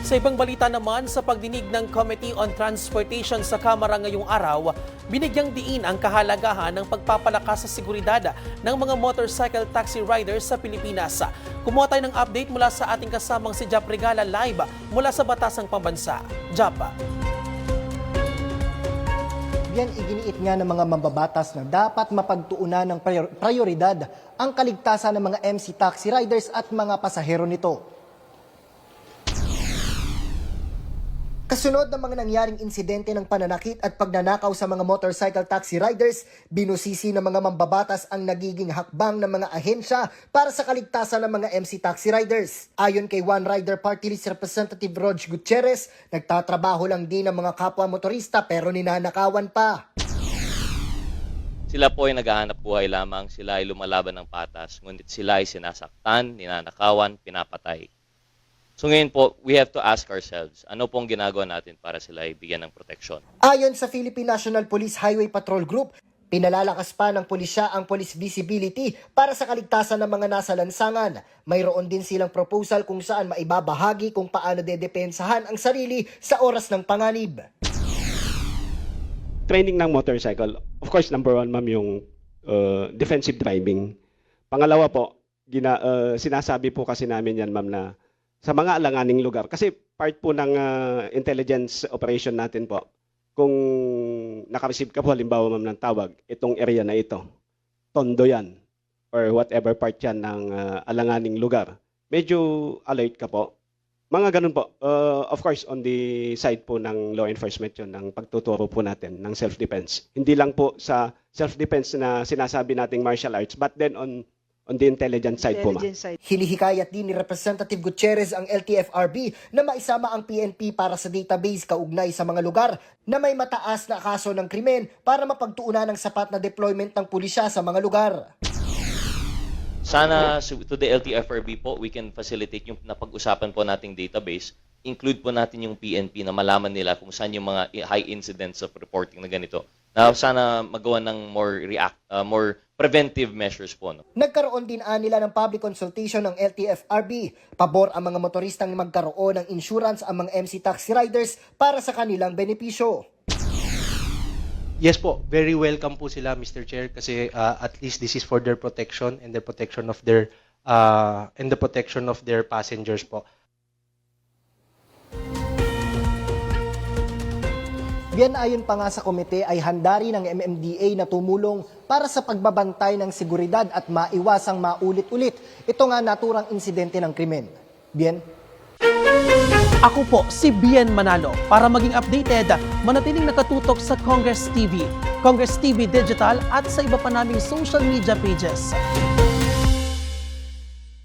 Sa ibang balita naman, sa pagdinig ng Committee on Transportation sa Kamara ngayong araw, binigyang diin ang kahalagahan ng pagpapalakas sa seguridad ng mga motorcycle taxi riders sa Pilipinas. Kumuha tayo ng update mula sa ating kasamang si Jap Regala live mula sa Batasang Pambansa. Japa. Yan iginiit nga ng mga mambabatas na dapat mapagtuunan ng prioridad ang kaligtasan ng mga MC taxi riders at mga pasahero nito. Kasunod ng mga nangyaring insidente ng pananakit at pagnanakaw sa mga motorcycle taxi riders, binusisi ng mga mambabatas ang nagiging hakbang ng mga ahensya para sa kaligtasan ng mga MC taxi riders. Ayon kay One Rider Party List Representative Rog Gutierrez, nagtatrabaho lang din ang mga kapwa motorista pero ninanakawan pa. Sila po ay naghahanap buhay lamang, sila ay lumalaban ng patas, ngunit sila ay sinasaktan, ninanakawan, pinapatay. So ngayon po, we have to ask ourselves, ano pong ginagawa natin para sila ay bigyan ng proteksyon? Ayon sa Philippine National Police Highway Patrol Group, pinalalakas pa ng pulisya ang police visibility para sa kaligtasan ng mga nasa lansangan. Mayroon din silang proposal kung saan maibabahagi kung paano dedepensahan ang sarili sa oras ng panganib. Training ng motorcycle, of course, number one, ma'am, yung defensive driving. Pangalawa po, sinasabi po kasi namin yan, ma'am, na sa mga alanganing lugar. Kasi part po ng intelligence operation natin po, kung naka-receive ka po, halimbawa, ma'am, ng tawag, itong area na ito, Tondo yan, or whatever part yan ng alanganing lugar, medyo alert ka po. Mga ganun po. Of course, on the side po ng law enforcement yun, ng pagtuturo po natin ng self-defense. Hindi lang po sa self-defense na sinasabi nating martial arts, but then on the intelligence side po, ma. Hinihikayat din ni Representative Gutierrez ang LTFRB na maisama ang PNP para sa database kaugnay sa mga lugar na may mataas na kaso ng krimen para mapagtuunan ng sapat na deployment ng pulisya sa mga lugar. Sana to the LTFRB po, we can facilitate yung napag-usapan po nating database. Include po natin yung PNP na malaman nila kung saan yung mga high incidents of reporting na ganito. Na sana magawa ng more preventive measures po. No? Nagkaroon din nila ng public consultation ng LTFRB. Pabor ang mga motoristang magkaroon ng insurance ang mga MC taxi riders para sa kanilang benepisyo. Yes po, very welcome po sila, Mr. Chair, kasi at least this is for their protection and the protection of their passengers po. Yan ayon pa nga sa komite ay handa rin ng MMDA na tumulong para sa pagbabantay ng seguridad at maiwasang maulit-ulit. Ito nga naturang insidente ng krimen. Bien? Ako po si Bien Manalo. Para maging updated, manatiling nakatutok sa Congress TV, Congress TV Digital at sa iba pa naming social media pages.